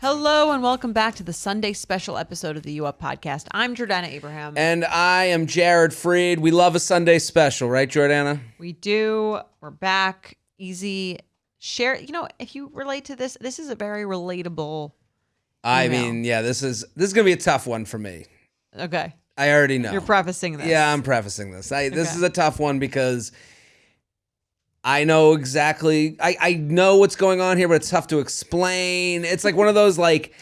Hello and welcome back to the Sunday special episode of the U Up podcast. I'm Jordana Abraham. And I am Jared Freed. We love a Sunday special, right, Jordana? We do. We're back. Easy. Share. You know, if you relate to this is a very relatable I email. mean, yeah, this is going to be a tough one for me. Okay. I already know. You're prefacing this. Yeah, I'm prefacing this. This is a tough one because I know exactly, I know what's going on here, but it's tough to explain. It's like one of those, like,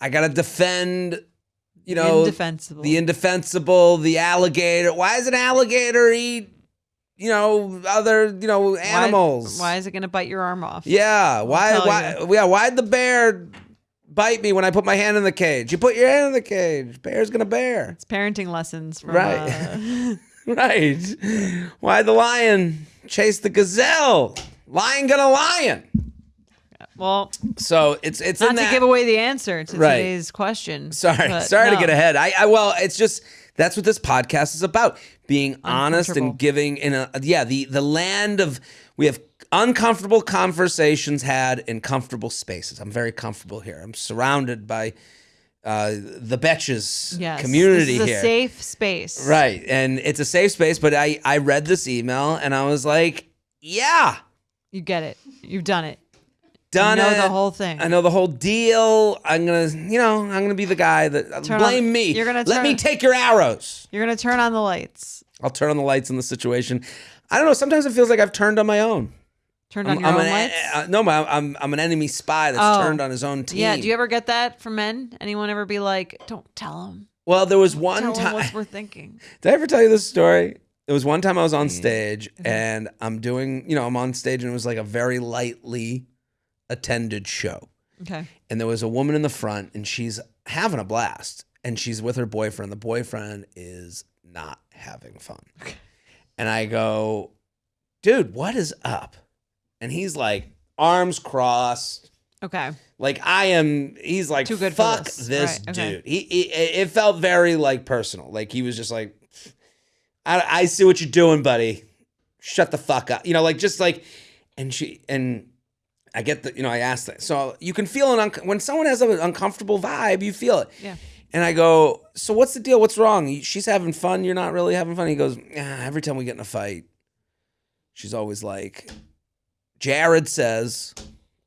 I got to defend, you know. Indefensible. The indefensible, the alligator. Why does an alligator eat, you know, other, you know, animals? Why is it going to bite your arm off? Yeah. Why'd the bear bite me when I put my hand in the cage? You put your hand in the cage. Bear's going to bear. It's parenting lessons from Right. Right. Why'd the lion chase the gazelle? Lion gonna lion. Well, so it's not in that. to give away the answer to Right. today's question. Sorry to get ahead. Well, it's just that's what this podcast is about: being honest and giving in the land of we have uncomfortable conversations had in comfortable spaces. I'm very comfortable here. I'm surrounded by the Betches community this is here. A safe space. Right. And it's a safe space, but I read this email and I was like, yeah. You get it. You've done it. Done you know it. the whole thing. I know the whole deal. I'm gonna be the guy that blame me. Let me take your arrows. You're gonna turn on the lights. I'll turn on the lights in the situation. I don't know. Sometimes it feels like I've turned on my own. Turned on your own lights? No, I'm an enemy spy that's turned on his own team. Yeah, do you ever get that from men? Anyone ever be like, don't tell him? Well, there was one tell time. him what we're thinking. Did I ever tell you this story? There was one time I was on stage and I'm on stage and it was like a very lightly attended show. Okay. And there was a woman in the front and she's having a blast and she's with her boyfriend. The boyfriend is not having fun. Okay. And I go, dude, what is up? And he's like, arms crossed. Okay. Like he's like, too good fuck for this right, okay. dude. It felt very like personal. Like he was just like, I see what you're doing, buddy. Shut the fuck up. You know, like just like, and I get that, I asked that. So you can feel when someone has an uncomfortable vibe, you feel it. Yeah. And I go, so what's the deal? What's wrong? She's having fun. You're not really having fun. He goes, every time we get in a fight, she's always like, Jared says.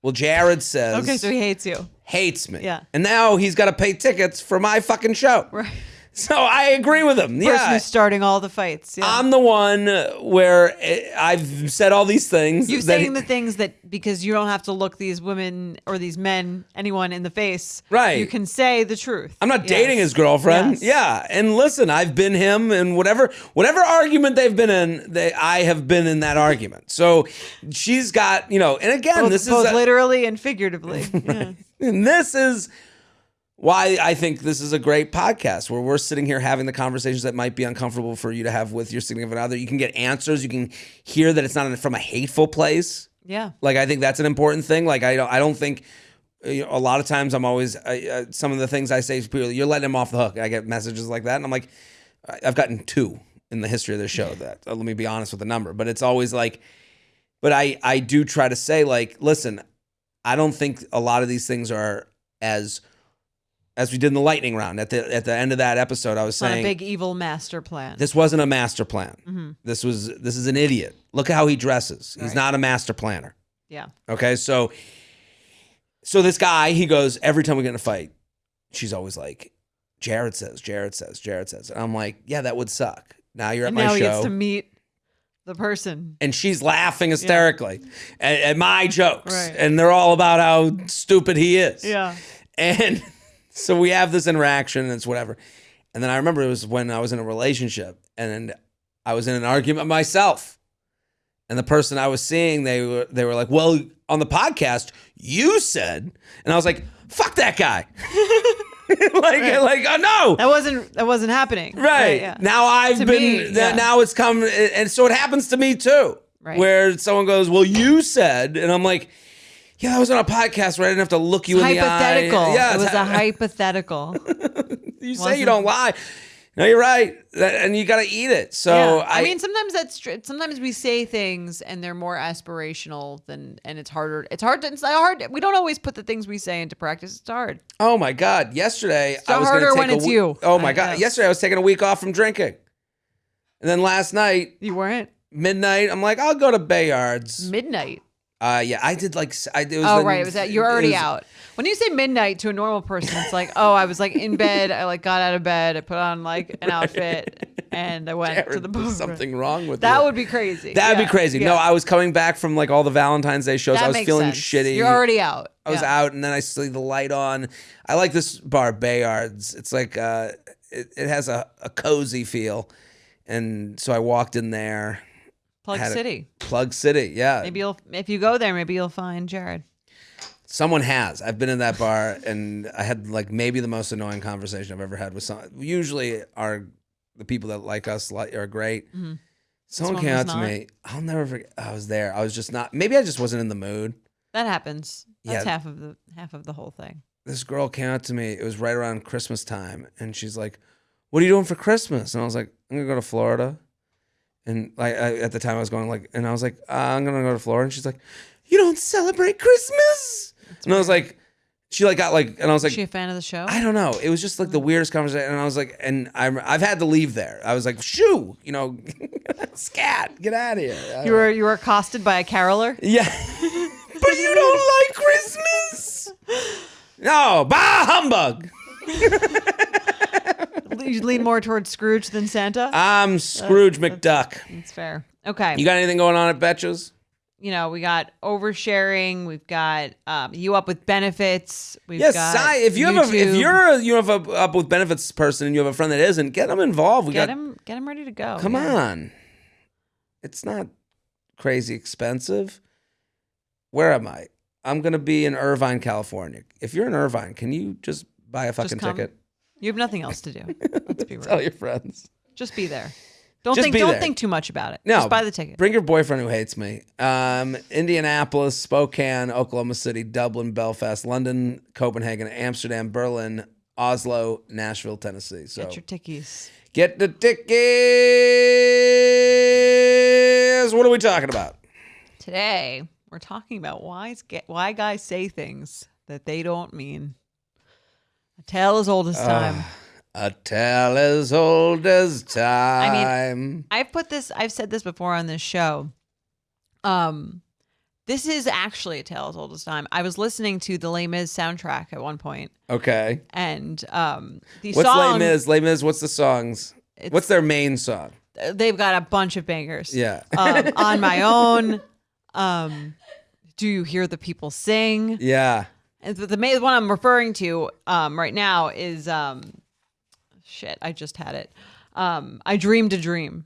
Okay, so he hates you. Hates me. Yeah. And now he's got to pay tickets for my fucking show. Right. So I agree with him. Person who's starting all the fights. Yeah. I'm the one where I've said all these things. You're saying the things that because you don't have to look these women or these men, anyone in the face. Right. You can say the truth. I'm not dating his girlfriend. Yes. Yeah. And listen, I've been him and whatever argument they've been in, I have been in that argument. So she's got, and again, both literally and figuratively. Yeah. And this is why I think this is a great podcast where we're sitting here having the conversations that might be uncomfortable for you to have with your significant other. You can get answers. You can hear that it's not from a hateful place. Yeah. Like, I think that's an important thing. Like, I don't think, a lot of times I'm always, some of the things I say to people, you're letting him off the hook. I get messages like that. And I'm like, I've gotten 2 in the history of this show that, let me be honest with the number. But it's always like, but I do try to say, like, listen, I don't think a lot of these things are as we did in the lightning round at the end of that episode. I was saying, not a big evil master plan. This wasn't a master plan. Mm-hmm. This is an idiot. Look at how he dresses. He's not a master planner. Yeah. Okay. So this guy, he goes, every time we get in a fight, she's always like, Jared says. And I'm like, yeah, that would suck. Now you're at my show. Now he gets to meet the person. And she's laughing hysterically at my jokes. Right. And they're all about how stupid he is. Yeah. And so we have this interaction and it's whatever. And then I remember it was when I was in a relationship and I was in an argument myself. And the person I was seeing, they were like, well, on the podcast, you said, and I was like, fuck that guy. like, oh no. That wasn't happening. Right. Yeah. Now now it's come. And so it happens to me too. Right. Where someone goes, well, you said, and I'm like, yeah, I was on a podcast where I didn't have to look you in the eye. Hypothetical. Yeah, it was a hypothetical. You say you don't lie. No, you're right. And you got to eat it. So Yeah. I mean, sometimes sometimes we say things and they're more aspirational and it's harder. It's hard. We don't always put the things we say into practice. It's hard. oh my God. Yesterday, I was going to harder take when it's you. Oh my God. Yes. Yesterday, I was taking a week off from drinking. And then last night, You weren't midnight, I'm like, I'll go to Bayards. midnight. Yeah, I did like, it was Oh, the- right. It was that you're already it was- out. When you say midnight to a normal person, it's like, oh, I was like in bed. I like got out of bed. I put on like an outfit and I went to Jared, the there's bar. something wrong with That you. would be crazy. That'd Yeah, be crazy. yeah. No, I was coming back from like all the Valentine's Day shows. That I was makes feeling sense. shitty. You're already out. I was Yeah. out, and then I see the light on. I like this bar, Bayards. It's like it has a cozy feel, and so I walked in there. Plug had a- City. Plug City, yeah. Maybe if you go there, maybe you'll find Jared. Someone has. I've been in that bar, and I had like maybe the most annoying conversation I've ever had with someone. Usually, the people that like us are great. Mm-hmm. Someone one came was out to not? me. I'll never forget. I was there. I was just not. Maybe I just wasn't in the mood. That happens. That's Yeah. half of the whole thing. This girl came out to me. It was right around Christmas time, and she's like, "What are you doing for Christmas?" And I was like, "I'm gonna go to Florida." And like at the time, I was going like, and I was like, "I'm gonna go to Florida." And she's like, "You don't celebrate Christmas?" And I was like, she like got like, and I was like, Is she a fan of the show? I don't know. It was just like the weirdest conversation, and I was like, and I've had to leave there. I was like, "Shoo, scat, get out of here." You were accosted by a caroler. Yeah. But you don't like Christmas? No, bah humbug. You lean more towards Scrooge than Santa. I'm Scrooge McDuck. That's fair. Okay. You got anything going on at Betches? You know, we got oversharing. We've got you up with benefits. We've Yes, got if you have if YouTube. you're a up with benefits person and you have a friend that isn't, get them involved. We get got him ready to go. come Yeah. on. It's not crazy expensive. Where am I? I'm gonna be in Irvine, California. If you're in Irvine, can you just buy a fucking come. ticket? You have nothing else to do. Let's be Tell real. your friends. Just be there. Don't Just think. be Don't there. think too much about it. No, Just buy the ticket. Bring your boyfriend who hates me. Indianapolis, Spokane, Oklahoma City, Dublin, Belfast, London, Copenhagen, Amsterdam, Berlin, Oslo, Nashville, Tennessee. So Get your tickies. get the tickets. What are we talking about? Today we're talking about why guys say things that they don't mean. A tale as old as time. A tale as old as time. I've said this before on this show. This is actually a tale as old as time. I was listening to the Les Mis soundtrack at one point, Okay. and the What's song, Les Mis? Les Mis, what's the songs? What's their main song? they've got a bunch of bangers. Yeah. On My Own. Do You Hear the People Sing? Yeah. And the main one I'm referring to right now is shit. I just had it. I Dreamed a Dream.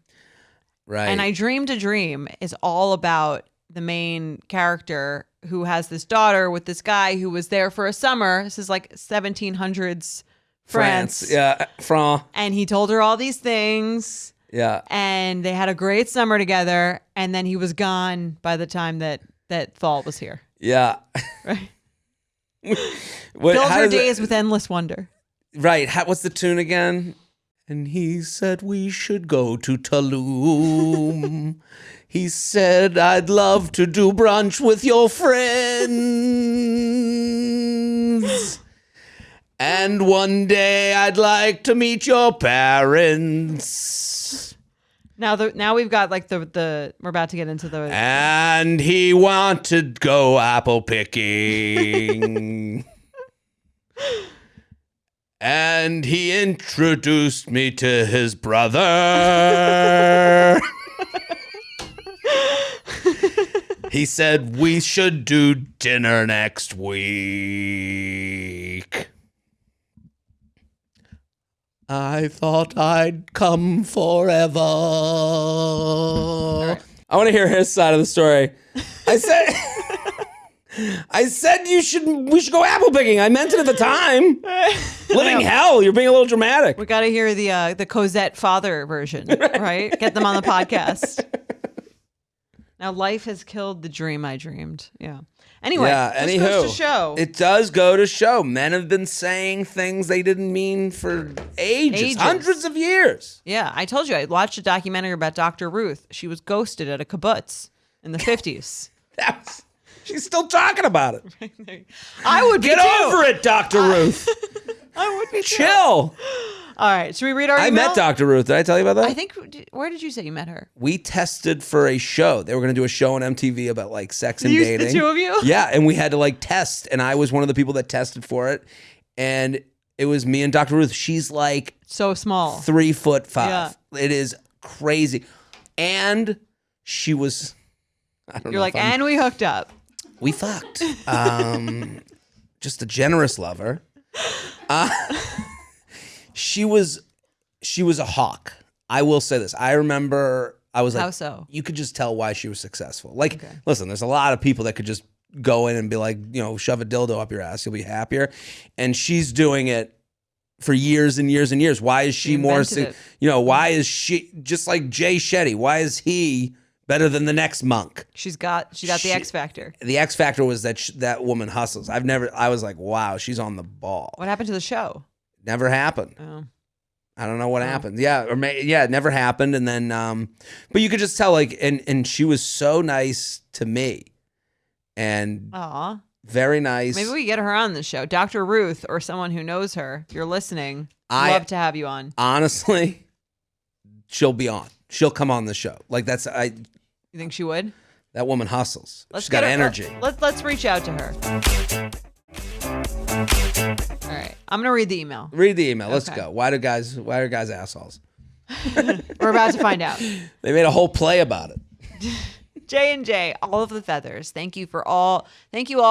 Right. And I Dreamed a Dream is all about the main character who has this daughter with this guy who was there for a summer. This is like 1700s France. Yeah. France. And he told her all these things. Yeah. And they had a great summer together. And then he was gone by the time that fall was here. Yeah. Right? What, Filled how her does it- days with endless wonder. Right. What's the tune again? And he said we should go to Tulum. He said I'd love to do brunch with your friends. And one day I'd like to meet your parents. Now we've got like the we're about to get into the And he wanted to go apple picking. And he introduced me to his brother. He said we should do dinner next week. I thought I'd come forever. I want to hear his side of the story. I said we should go apple picking. I meant it at the time. Living hell. You're being a little dramatic. we got to hear the Cosette father version, right? Get them on the podcast. Now life has killed the dream I dreamed. Yeah. Anyway, Yeah, this goes to show. It does go to show. Men have been saying things they didn't mean for ages. Hundreds of years. Yeah, I told you I watched a documentary about Dr. Ruth. She was ghosted at a kibbutz in the 50s. She's still talking about it. I would Get over it, Dr. Ruth. I would be Chill. All right, should we read our email? I met Dr. Ruth. Did I tell you about that? I think, where did you say you met her? We tested for a show. They were going to do a show on MTV about like sex and dating. The two of you? Yeah, and we had to like test, and I was one of the people that tested for it, and it was me and Dr. Ruth. She's like so small, 3'5". Yeah. It is crazy, and she was. I don't know. You're like, and we hooked up. We fucked. Just a generous lover. She was a hawk. I will say this. I remember I was like, how so? You could just tell why she was successful. Like, listen, there's a lot of people that could just go in and be like, shove a dildo up your ass, you'll be happier. And she's doing it for years and years and years. Why is she more, why is she just like Jay Shetty? Why is he better than the next monk? She got the X Factor. The X Factor was that woman hustles. I was like, wow, she's on the ball. What happened to the show? Never happened. Oh. I don't know what happened. Yeah, it never happened. And then, but you could just tell, like, and she was so nice to me, and very nice. Maybe we get her on the show, Dr. Ruth, or someone who knows her. If you're listening, I'd love to have you on. Honestly, she'll be on. She'll come on the show. Like You think she would? That woman hustles. She's got energy. Let's reach out to her. All right, I'm gonna read the email. Read the email. Let's go. Why are guys assholes? We're about to find out. They made a whole play about it. J&J, all of the feathers. Thank you all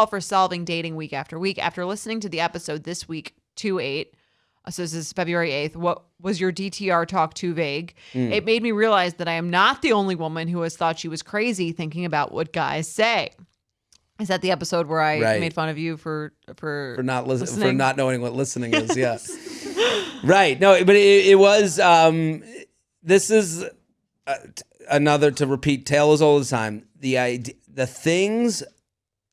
for solving dating week after week. After listening to the episode this week, 2/8, so this is February 8th, what was your DTR talk too vague? It made me realize that I am not the only woman who has thought she was crazy thinking about what guys say. Is that the episode where I made fun of you for not listening, for not knowing what listening is? Yeah, right. No, but it was. This is another, to repeat, tale as old as time. The things.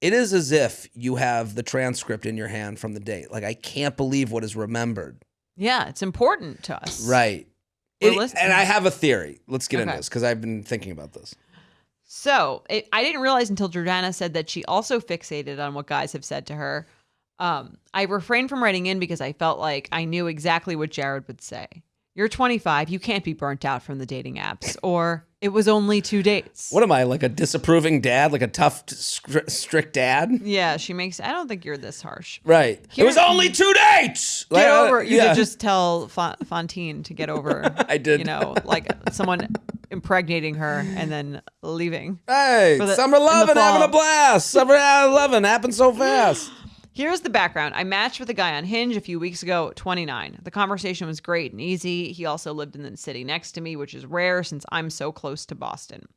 It is as if you have the transcript in your hand from the date. Like, I can't believe what is remembered. Yeah, it's important to us. Right. And I have a theory. Let's get into this, because I've been thinking about this. So I didn't realize until Jordana said that she also fixated on what guys have said to her. I refrained from writing in because I felt like I knew exactly what Jared would say. You're 25. You can't be burnt out from the dating apps. Or it was only 2 dates. What am I, like a disapproving dad? Like a tough, strict dad? Yeah, I don't think you're this harsh. Right. It was only 2 dates! Get over it. You could just tell Fontaine to get over. I did. Like someone impregnating her and then leaving. Hey, summer loving, having a blast. Summer 11 happened so fast. Here's the background. I matched with a guy on Hinge a few weeks ago, 29. The conversation was great and easy. He also lived in the city next to me, which is rare since I'm so close to Boston.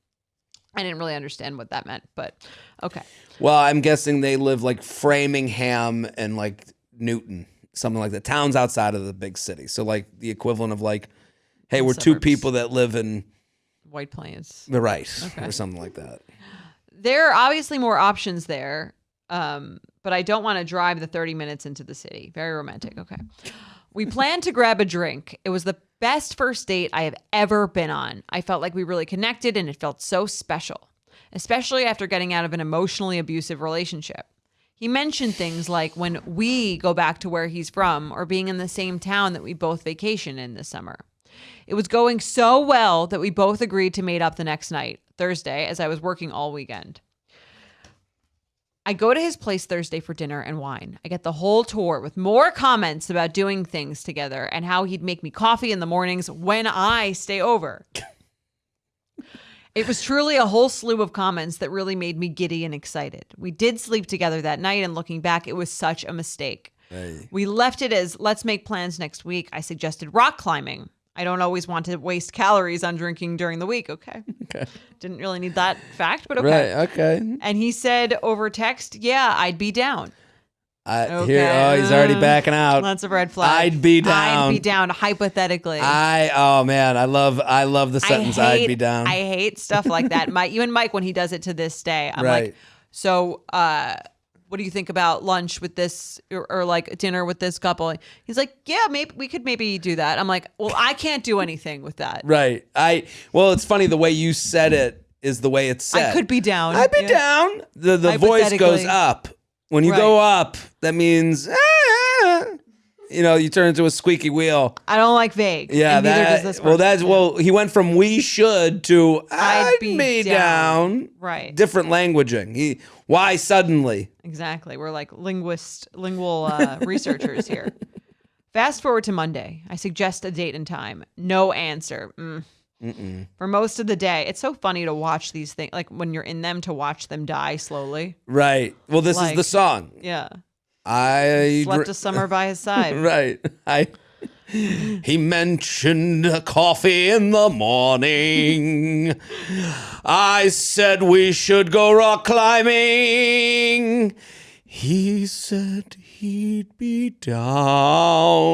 I didn't really understand what that meant, but okay. Well, I'm guessing they live like Framingham and like Newton, something like that. Towns outside of the big city. So like the equivalent of like, hey, we're suburbs. 2 people that live in White Plains. Right. Okay. Or something like that. There are obviously more options there. But I don't want to drive the 30 minutes into the city. Very romantic. Okay. We planned to grab a drink. It was the best first date I have ever been on. I felt like we really connected and it felt so special, especially after getting out of an emotionally abusive relationship. He mentioned things like when we go back to where he's from or being in the same town that we both vacation in this summer. It was going so well that we both agreed to meet up the next night, Thursday, as I was working all weekend. I go to his place Thursday for dinner and wine. I get the whole tour with more comments about doing things together and how he'd make me coffee in the mornings when I stay over. It was truly a whole slew of comments that really made me giddy and excited. We did sleep together that night, and looking back, it was such a mistake. Hey. We left it as, let's make plans next week. I suggested rock climbing. I don't always want to waste calories on drinking during the week. Okay. Didn't really need that fact, but okay. Right, okay. And he said over text, yeah, I'd be down. He's already backing out. That's a red flag. I'd be down. I'd be down, hypothetically. Oh man, I love the sentence, I'd be down. I hate stuff like that. Even Mike, when he does it to this day, I'm right. like, so what do you think about lunch with this or like dinner with this couple? He's like, yeah, maybe we could maybe do that. I'm like, well, I can't do anything with that. Right. Well, it's funny the way you said it is the way it's said. I could be down. I'd be down. The voice goes up. When you go up, that means you turn into a squeaky wheel. I don't like vague. Yeah, and neither does this person. He went from we should to I'd be down. Right. Different languaging. Why suddenly? Exactly. We're like lingual researchers here. Fast forward to Monday. I suggest a date and time. No answer. For most of the day. It's so funny to watch these things, like when you're in them, to watch them die slowly. Right. Well, this is the song. Yeah. I slept a summer by his side. Right. He mentioned coffee in the morning. I said we should go rock climbing. He said he'd be down.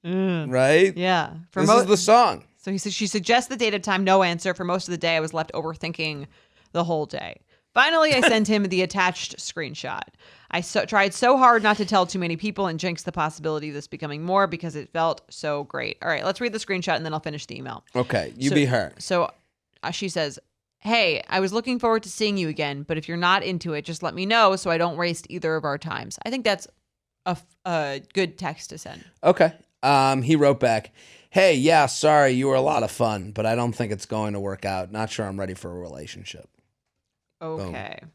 Right? Yeah. This is the song. So he said she suggests the date and time, no answer. For most of the day, I was left overthinking the whole day. Finally, I sent him the attached screenshot. I tried so hard not to tell too many people and jinx the possibility of this becoming more because it felt so great. All right, let's read the screenshot and then I'll finish the email. Okay, be her. So she says, hey, I was looking forward to seeing you again, but if you're not into it, just let me know so I don't waste either of our times. I think that's a good text to send. Okay. He wrote back, hey, yeah, sorry, you were a lot of fun, but I don't think it's going to work out. Not sure I'm ready for a relationship. Okay. Boom.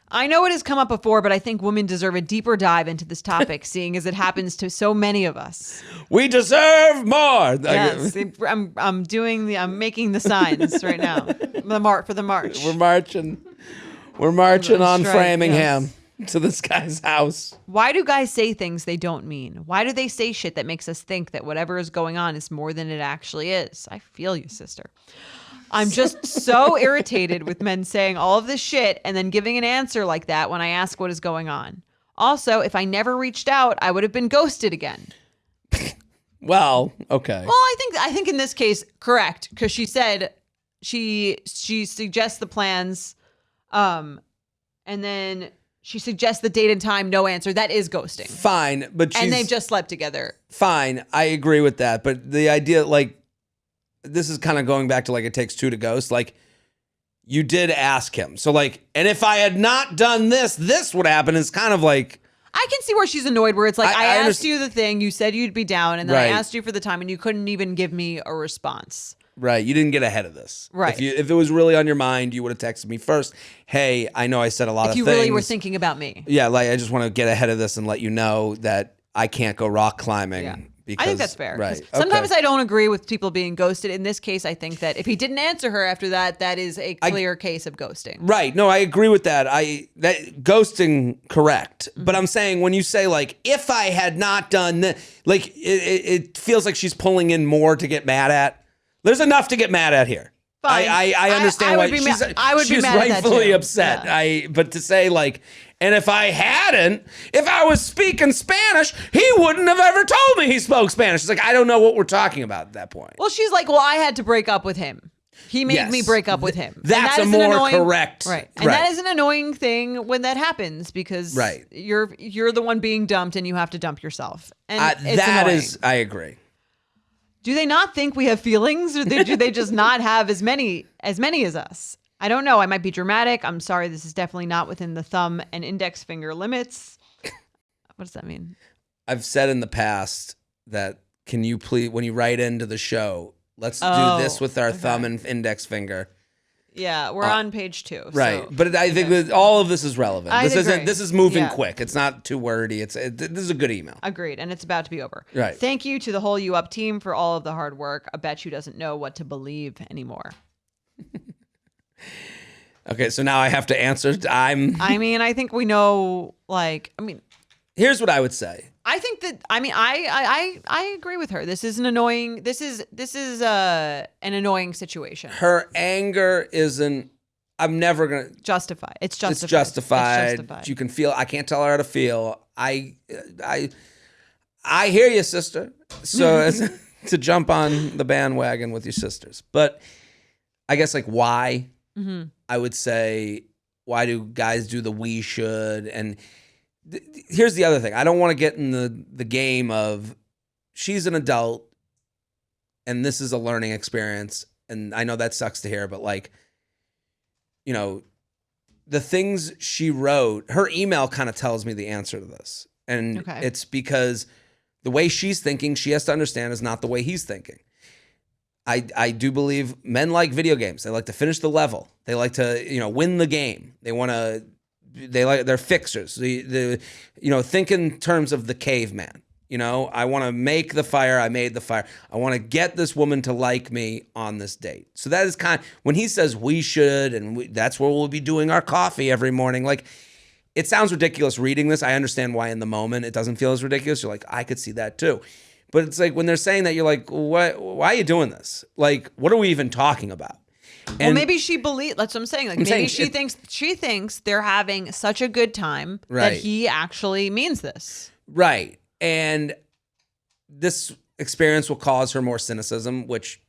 I know it has come up before, but I think women deserve a deeper dive into this topic, seeing as it happens to so many of us. We deserve more. Yes, I'm making the signs right now. For the march. We're marching on strike, Framingham to this guy's house. Why do guys say things they don't mean? Why do they say shit that makes us think that whatever is going on is more than it actually is? I feel you, sister. I'm just so irritated with men saying all of this shit and then giving an answer like that when I ask what is going on. Also, if I never reached out, I would have been ghosted again. Well, okay. Well, I think in this case, correct, because she said she suggests the plans, and then she suggests the date and time, no answer. That is ghosting. Fine, but and they've just slept together. Fine, I agree with that, but the idea, like, this is kind of going back to like it takes two to ghost. Like, you did ask him. So like, and if I had not done this would happen. Is kind of like, I can see where she's annoyed, where it's like, I asked you the thing, you said you'd be down, and then I asked you for the time and you couldn't even give me a response. Right. You didn't get ahead of this. Right. If it was really on your mind, you would have texted me first. Hey, I know I said a lot of things. If you really were thinking about me. Yeah. Like, I just want to get ahead of this and let you know that I can't go rock climbing. Yeah. Because, I think that's fair. Right. Sometimes I don't agree with people being ghosted. In this case, I think that if he didn't answer her after that, that is a clear case of ghosting. Right. No, I agree with that. That ghosting, correct. Mm-hmm. But I'm saying when you say like, if I had not done this, like it feels like she's pulling in more to get mad at. There's enough to get mad at here. Fine. I understand why she's rightfully upset. Yeah. But to say like, and if I was speaking Spanish, he wouldn't have ever told me he spoke Spanish. It's like, I don't know what we're talking about at that point. Well, she's like, well, I had to break up with him. He made me break up with him. That's a more correct. Right. And that is an annoying thing when that happens because you're the one being dumped and you have to dump yourself. And that is, I agree. Do they not think we have feelings, or do they just not have as many as us? I don't know. I might be dramatic. I'm sorry. This is definitely not within the thumb and index finger limits. What does that mean? I've said in the past that can you please, when you write into the show, let's do this with our thumb and index finger. Yeah, we're on page 2. Right. So, but I think that all of this is relevant. This is moving quick. It's not too wordy. This is a good email. Agreed. And it's about to be over. Right. Thank you to the whole You Up team for all of the hard work. I bet you doesn't know what to believe anymore. Okay, so now I have to answer. I think we know, here's what I would say. I think that, I agree with her. This is an annoying, an annoying situation. Her anger isn't, I'm never going to. Justify. It's justified. It's justified. You can feel, I can't tell her how to feel. I hear you, sister. So to jump on the bandwagon with your sisters. But I guess why, I would say why do guys do the we should? And here's the other thing. I don't want to get in the game of she's an adult and this is a learning experience. And I know that sucks to hear, but like, you know, the things she wrote, her email kind of tells me the answer to this. And it's because the way she's thinking, she has to understand is not the way he's thinking. I do believe men like video games. They like to finish the level. They like to, win the game. They're fixers. Think in terms of the caveman. I want to make the fire. I made the fire. I want to get this woman to like me on this date. So that is when he says we should, and that's where we'll be doing our coffee every morning. Like, it sounds ridiculous reading this. I understand why in the moment it doesn't feel as ridiculous. You're like, I could see that too. But it's like when they're saying that, you're like, what? Why are you doing this? Like, what are we even talking about? And maybe she believes. That's what I'm saying. Like, maybe she thinks they're having such a good time that he actually means this. Right. And this experience will cause her more cynicism, which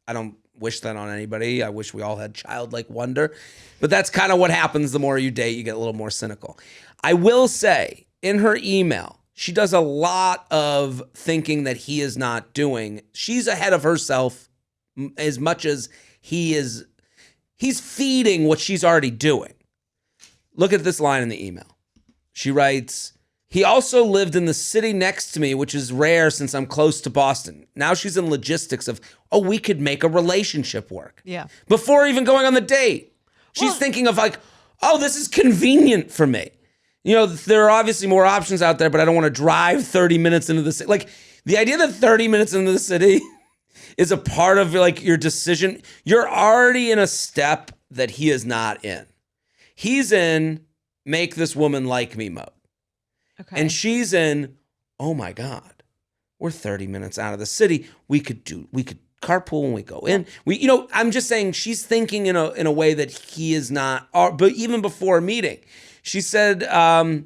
I don't wish that on anybody. I wish we all had childlike wonder. But that's kind of what happens the more you date, you get a little more cynical. I will say, in her email, she does a lot of thinking that he is not doing. She's ahead of herself as much as he is. He's feeding what she's already doing. Look at this line in the email. She writes, he also lived in the city next to me, which is rare since I'm close to Boston. Now she's in logistics of, we could make a relationship work. Yeah. Before even going on the date. She's thinking of like, this is convenient for me. There are obviously more options out there, but I don't want to drive 30 minutes into the city. Like, the idea that 30 minutes into the city is a part of like your decision. You're already in a step that he is not in. He's in make this woman like me mode. Okay. And she's in, oh my God, we're 30 minutes out of the city. We could carpool when we go in. I'm just saying she's thinking in a way that he is not. But even before meeting, she said, and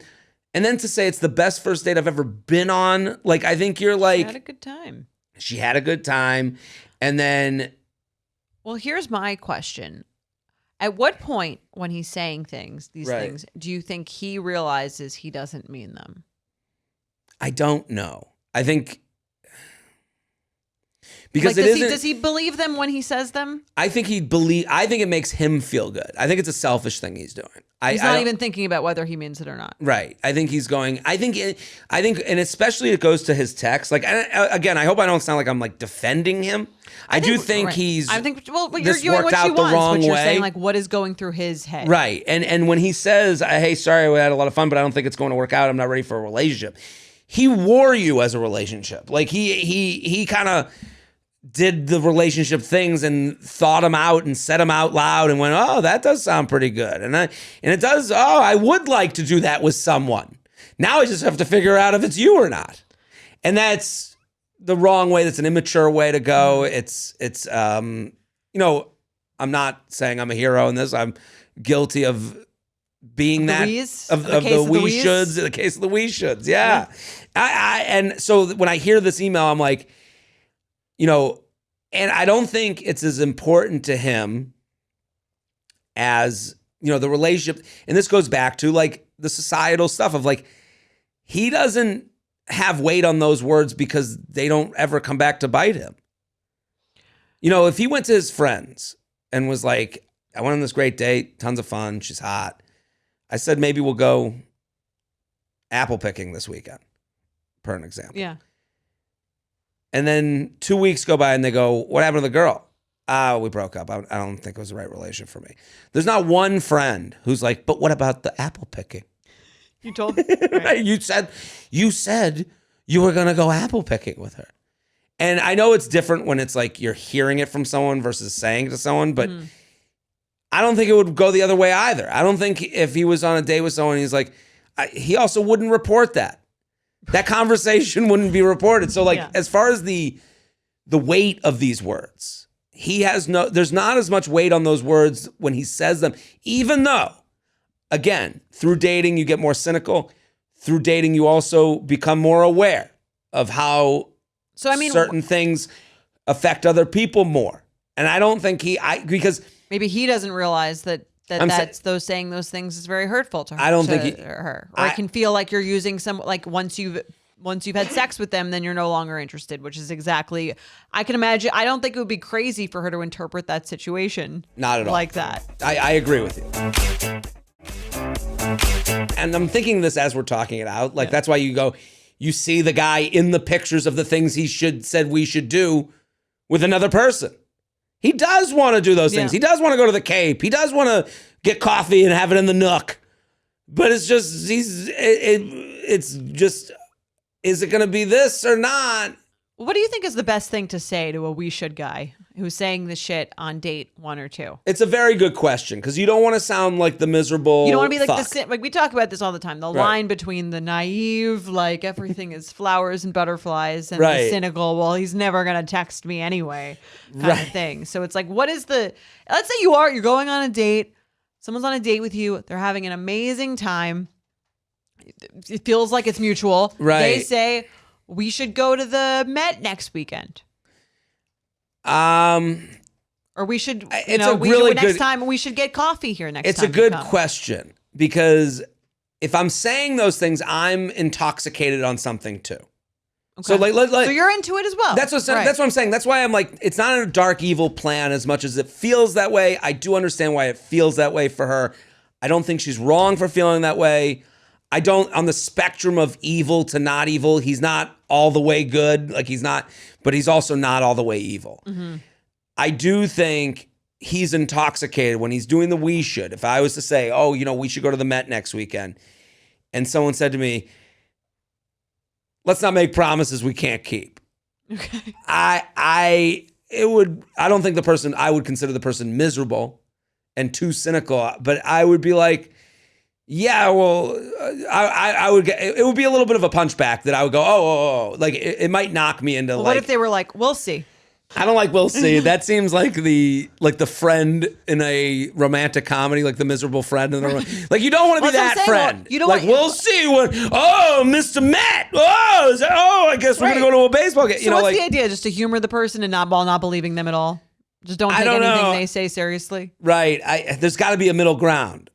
then to say it's the best first date I've ever been on. Like, I think you're like, she had a good time. She had a good time. And then. Well, here's my question. At what point when he's saying things, things, do you think he realizes he doesn't mean them? I don't know. I think because does he believe them when he says them? I think it makes him feel good. I think it's a selfish thing he's doing. He's not even thinking about whether he means it or not. Right. I think he's going. I think, and especially it goes to his text. Like, again, I hope I don't sound like I'm like defending him. I do think he's. I think. Well, you're doing what she wants, but you're saying like what is going through his head. Right. And when he says, "Hey, sorry, we had a lot of fun, but I don't think it's going to work out. I'm not ready for a relationship." He wore you as a relationship. Like he kind of did the relationship things and thought them out and said them out loud and went, that does sound pretty good. And it does, I would like to do that with someone. Now I just have to figure out if it's you or not. And that's the wrong way. That's an immature way to go. It's I'm not saying I'm a hero in this. I'm guilty of being that, of the we shoulds, the case of the we shoulds. Yeah. And so when I hear this email, I'm like, and I don't think it's as important to him as, the relationship. And this goes back to like the societal stuff of like, he doesn't have weight on those words because they don't ever come back to bite him. If he went to his friends and was like, I went on this great date, tons of fun, she's hot. I said, maybe we'll go apple picking this weekend, per an example. Yeah. And then 2 weeks go by and they go, what happened to the girl? We broke up. I don't think it was the right relationship for me. There's not one friend who's like, but what about the apple picking? You told me. Right. You said you were going to go apple picking with her. And I know it's different when it's like you're hearing it from someone versus saying it to someone, but I don't think it would go the other way either. I don't think if he was on a date with someone, he's like, he also wouldn't report that. That conversation wouldn't be reported. So as far as the weight of these words, there's not as much weight on those words when he says them, even though, again, through dating, you get more cynical. Through dating, you also become more aware of how certain things affect other people more. And I don't think because maybe he doesn't realize that those saying those things is very hurtful to her. I don't think her. Or it can feel like you're using some, like once you've had sex with them, then you're no longer interested, which is exactly, I can imagine. I don't think it would be crazy for her to interpret that situation. Not at all. Like that. I agree with you. And I'm thinking this as we're talking it out. Like, that's why you see the guy in the pictures of the things he said we should do with another person. He does want to do those things. He does want to go to the Cape. He does want to get coffee and have it in the Nook. But it's just, it's just, is it going to be this or not? What do you think is the best thing to say to a we should guy who's saying the shit on date 1 or 2? It's a very good question, because you don't want to sound like the miserable. You don't want to be like fuck. like we talk about this all the time. The line between the naive, like everything is flowers and butterflies, and the cynical, well, he's never gonna text me anyway, kind of thing. So it's like, what is the? Let's say you're going on a date. Someone's on a date with you. They're having an amazing time. It feels like it's mutual. Right. They say, we should go to the Met next weekend. Or we should, next time we should get coffee here next time. It's a good question, because if I'm saying those things, I'm intoxicated on something too. Okay. So so you're into it as well. That's what I'm saying. That's why I'm like, it's not a dark evil plan as much as it feels that way. I do understand why it feels that way for her. I don't think she's wrong for feeling that way. I don't, on the spectrum of evil to not evil, he's not all the way good. Like, he's not, but he's also not all the way evil. Mm-hmm. I do think he's intoxicated when he's doing the we should. If I was to say, oh, we should go to the Met next weekend, and someone said to me, let's not make promises we can't keep. Okay. I don't think I would consider the person miserable and too cynical, but I would be like, yeah, well, I would get, it would be a little bit of a punchback that I would go, oh, like it might knock me into, what if they were like, we'll see? I don't like we'll see. That seems like the friend in a romantic comedy, like the miserable friend. Like, you don't want to be that friend. Well, you don't we'll see what, Mr. Matt. I guess we're going to go to a baseball game. So what's the idea? Just to humor the person and not believing them at all? Just don't take anything they say seriously? Right. There's got to be a middle ground.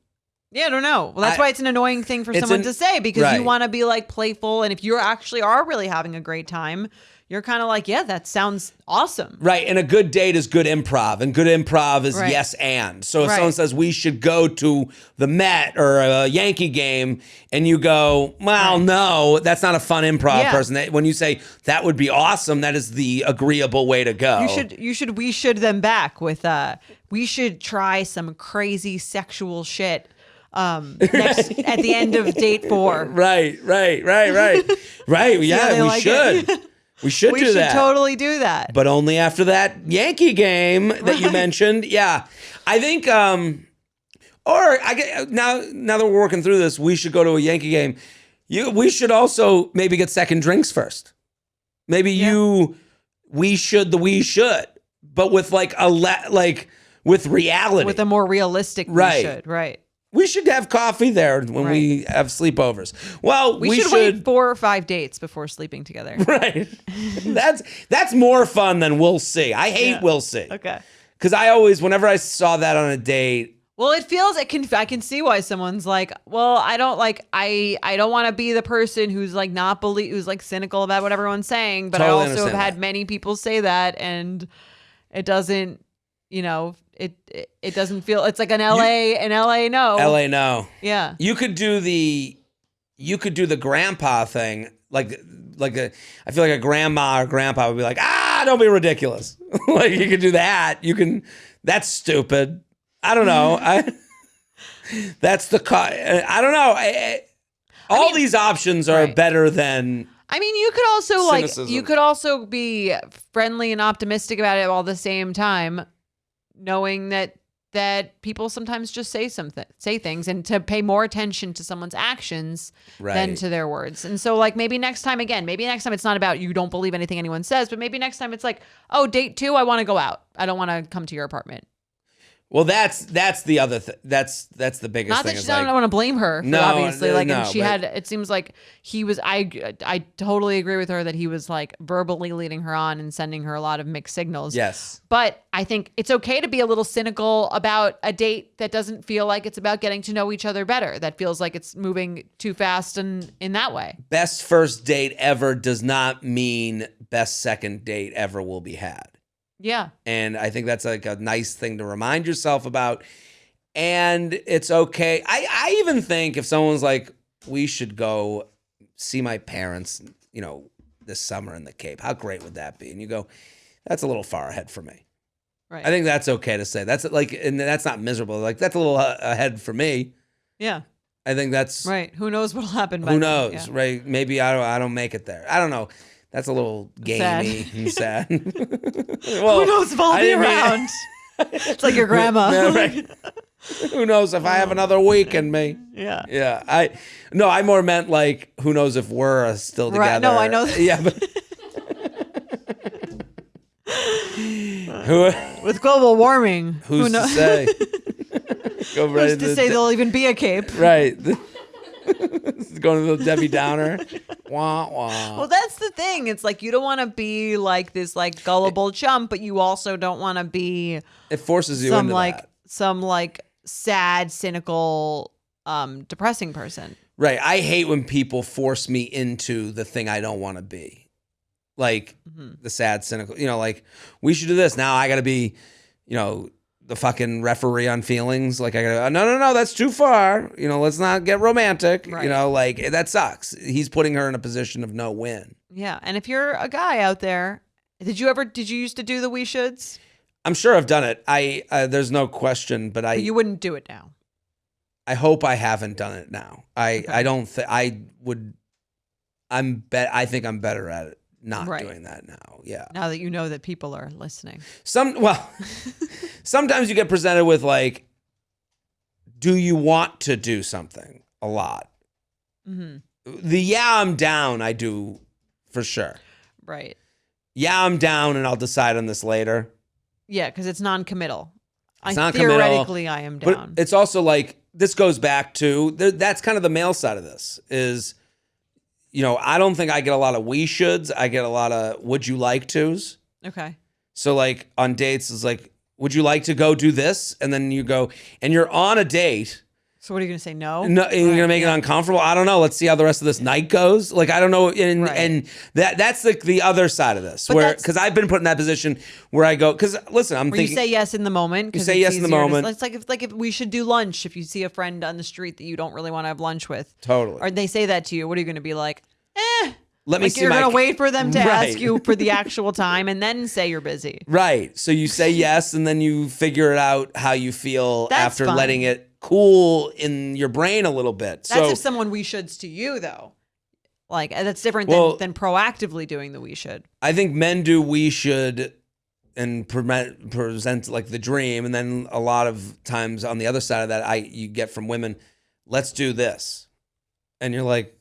Yeah, I don't know. Well, that's why it's an annoying thing for someone to say, because you want to be like playful. And if you actually are really having a great time, you're kind of like, yeah, that sounds awesome. Right. And a good date is good improv, and good improv is yes and. So if someone says we should go to the Met or a Yankee game, and you go, well, no, that's not a fun improv person. When you say that would be awesome, that is the agreeable way to go. We should them back with, we should try some crazy sexual shit. At the end of date 4. Right. Yeah, we should. We should do that. We should totally do that. But only after that Yankee game that you mentioned. Yeah. I think, now that we're working through this, we should go to a Yankee game. We should also maybe get second drinks first. Maybe we should, but with with reality. With a more realistic we should, right. We should have coffee there when we have sleepovers. Well, we should wait 4 or 5 dates before sleeping together. Right. That's more fun than we'll see. I hate we'll see. Okay. Because whenever I saw that on a date. Well, I can see why someone's like, well, I don't want to be the person who's like who's like cynical about what everyone's saying, but totally I also have had many people say that, and it doesn't, it doesn't feel, it's like an LA no. LA no. Yeah. You could do the grandpa thing. I feel like a grandma or grandpa would be like, don't be ridiculous. Like, you could do that. That's stupid. I don't know. That's I don't know. All these options are better than. I mean, you could also cynicism. You could also be friendly and optimistic about it all the same time, knowing that people sometimes just say things, and to pay more attention to someone's actions than to their words. And so maybe next time it's not about you don't believe anything anyone says, but maybe next time it's like, oh, date 2, I want to go out. I don't want to come to your apartment. Well, that's the other thing. That's the biggest Not thing. that is she's not, I like, don't want to blame her. For No, obviously, like, no, and she but- had. It seems like he was. I totally agree with her that he was like verbally leading her on and sending her a lot of mixed signals. yes. But I think it's okay to be a little cynical about a date that doesn't feel like it's about getting to know each other better. That feels like it's moving too fast and in that way. Best first date ever does not mean best second date ever will be had. Yeah. And I think that's like a nice thing to remind yourself about. And it's okay. I even think if someone's like, we should go see my parents, this summer in the Cape, how great would that be? And you go, that's a little far ahead for me. Right. I think that's okay to say. That's like, and that's not miserable. Like, that's a little ahead for me. Yeah. I think that's Right. Who knows what'll happen by who then. knows, Yeah. right? Maybe I don't make it there. I don't know. That's a little gamey and sad. Well, Who knows if I'll I be didn't mean- around? It's like your grandma. No, right. Who knows if I have another week in me? Yeah. Yeah, I more meant like, who knows if we're still together? Right, no, I know that. Yeah, but who, With global warming, who's who knows? to say? Go right Who's into to say there'll even be a Cape? right. Going to the Debbie Downer. Wah wah. Well, that's the thing. It's like you don't want to be like this like gullible chump, but you also don't want to be It forces you some into like that. some like sad, cynical, depressing person. Right. I hate when people force me into the thing I don't want to be. Like the sad, cynical, like we should do this. Now I got to be, the fucking referee on feelings. Like I got to, no, that's too far. Let's not get romantic. Right. Like that sucks. He's putting her in a position of no win. Yeah, and if you're a guy out there, did you used to do the we shoulds? I'm sure I've done it. There's no question, but But you wouldn't do it now. I hope I haven't done it now. I don't think I would. I think I'm better at it not Right. doing that now. Yeah. Now that you know that people are listening. Sometimes you get presented with like, do you want to do something a lot? The I'm down, I do for sure. Right. Yeah, I'm down and I'll decide on this later. Yeah, because it's non-committal. It's non-committal, Theoretically, I am down. But it's also like, this goes back to, that's kind of the male side of this is, I don't think I get a lot of we shoulds. I get a lot of would you like tos. Okay. So like on dates, it's like, would you like to go do this? And then you go, and you're on a date. So what are you going to say? No? No, and you're gonna make it uncomfortable. I don't know. Let's see how the rest of this night goes. Like I don't know, and Right. and that's the other side of this, But where that's- because I've been put in that position where I go, because listen, I'm Where you thinking, say yes in the moment. 'cause say it's yes in the easier to- moment. It's like if we should do lunch. If you see a friend on the street that you don't really want to have lunch with, totally. or they say that to you, what are you going to be like? Let me Like see you're my going to wait for them to Right. ask you for the actual time and then say you're busy. Right. So you say yes, and then you figure it out how you feel That's after fine. letting it cool in your brain a little bit. That's So if someone we shoulds to you though. Like that's different Well- than proactively doing the we should. I think men do we should and present like the dream, and then a lot of times on the other side of that, you get from women, let's do this, and you're like,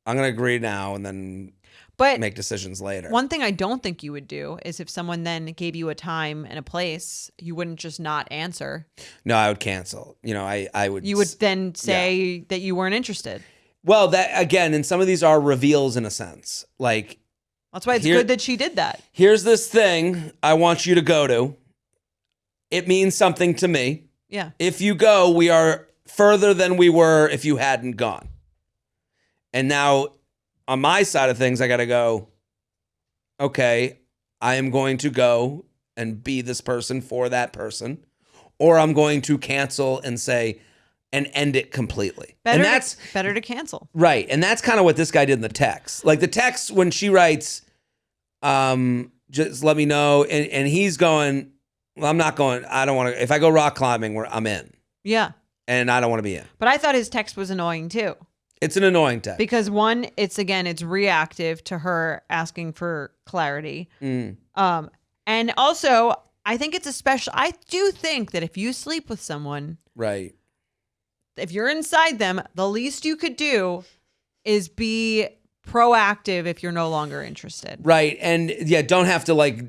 I'm gonna agree now, and then But make decisions later. one thing I don't think you would do is if someone then gave you a time and a place, you wouldn't just not answer. No, I would cancel. I would. You would then say that you weren't interested. Well, that again, and some of these are reveals in a sense. Like, That's why it's Here- good that she did that. here's this thing I want you to go to. It means something to me. Yeah. If you go, we are further than we were if you hadn't gone. And now on my side of things, I got to go, okay, I am going to go and be this person for that person, or I'm going to cancel and say, and end it completely. Better And that's better to cancel. right. And that's kind of what this guy did in the text. Like the text, when she writes, just let me know. And he's going, well, I'm not going, I don't want to, if I go rock climbing, I'm in. Yeah. And I don't want to be in. But I thought his text was annoying too. It's an annoying text. Because one, it's reactive to her asking for clarity. Mm. And also, I think I do think that if you sleep with someone, Right. if you're inside them, the least you could do is be proactive if you're no longer interested. Right. And yeah, don't have to like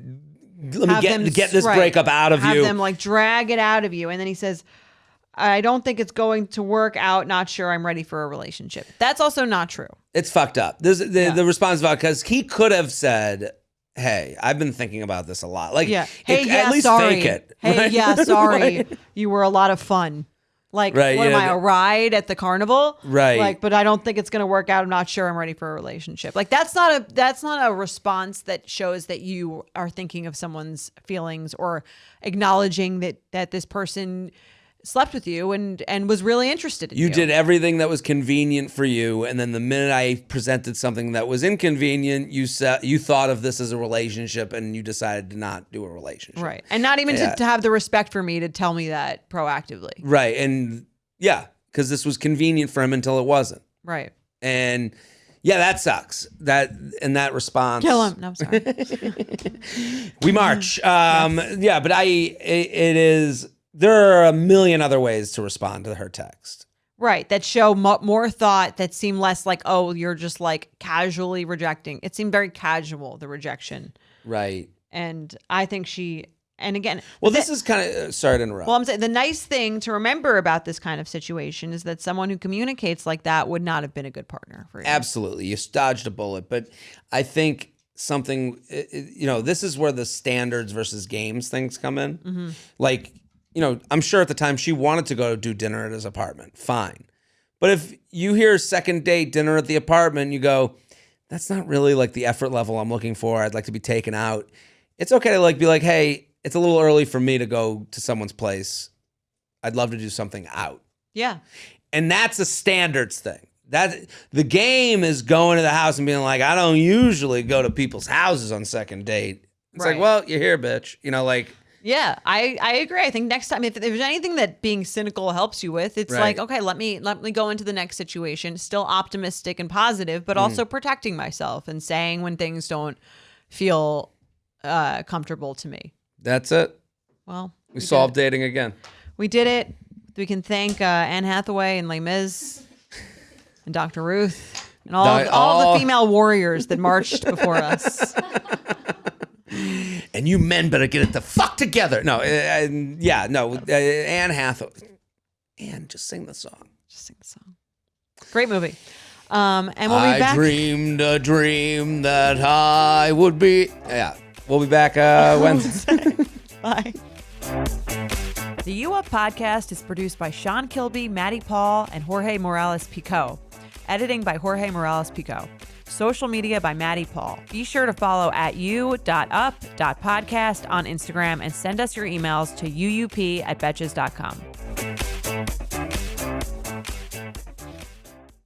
Let me get this breakup out of have you. them like drag it out of you. And then he says, I don't think it's going to work out. Not sure I'm ready for a relationship. That's also not true. It's fucked up. The response about, because he could have said, hey, I've been thinking about this a lot. Like, hey, at least sorry. fake it. Hey, right? yeah, sorry. Right. You were a lot of fun. Like, Right, what am I, a ride at the carnival? Right. Like, but I don't think it's going to work out. I'm not sure I'm ready for a relationship. Like, that's not a response that shows that you are thinking of someone's feelings or acknowledging that this person slept with you and was really interested in you. You did everything that was convenient for you, and then the minute I presented something that was inconvenient, you thought of this as a relationship, and you decided to not do a relationship. Right. And not even to have the respect for me to tell me that proactively. Right. And yeah, because this was convenient for him until it wasn't. Right. And yeah, that sucks. That response. Kill him. No, I'm sorry. We march. Yeah, but it is. There are a million other ways to respond to her text. Right. That show more thought, that seem less like, oh, you're just like casually rejecting. It seemed very casual, the rejection. Right. And I think and again. Well, this is kind of, sorry to interrupt. Well, I'm saying the nice thing to remember about this kind of situation is that someone who communicates like that would not have been a good partner for you. Absolutely. You dodged a bullet. But I think this is where the standards versus games things come in. Mm-hmm. Like, I'm sure at the time she wanted to go do dinner at his apartment. Fine. But if you hear second date dinner at the apartment, you go, that's not really like the effort level I'm looking for. I'd like to be taken out. It's okay to like be like, hey, it's a little early for me to go to someone's place. I'd love to do something out. Yeah. And that's a standards thing. That the game is going to the house and being like, I don't usually go to people's houses on second date. It's like, well, you're here, bitch. Yeah, I agree. I think next time, if there's anything that being cynical helps you with, it's like, okay, let me go into the next situation, still optimistic and positive, but also protecting myself and saying when things don't feel comfortable to me. That's it. Well, we solved dating again. We did it. We can thank Anne Hathaway and Les Mis and Dr. Ruth and all the female warriors that marched before us. And you men better get it the fuck together. No, Anne Hathaway. Anne, just sing the song. Great movie. And we'll be back. I dreamed a dream that I would be. Yeah, we'll be back Wednesday. Bye. The U Up podcast is produced by Sean Kilby, Maddie Paul, and Jorge Morales Pico. Editing by Jorge Morales Pico. Social media by Maddie Paul. Be sure to follow at u.up.podcast on Instagram and send us your emails to uup@betches.com.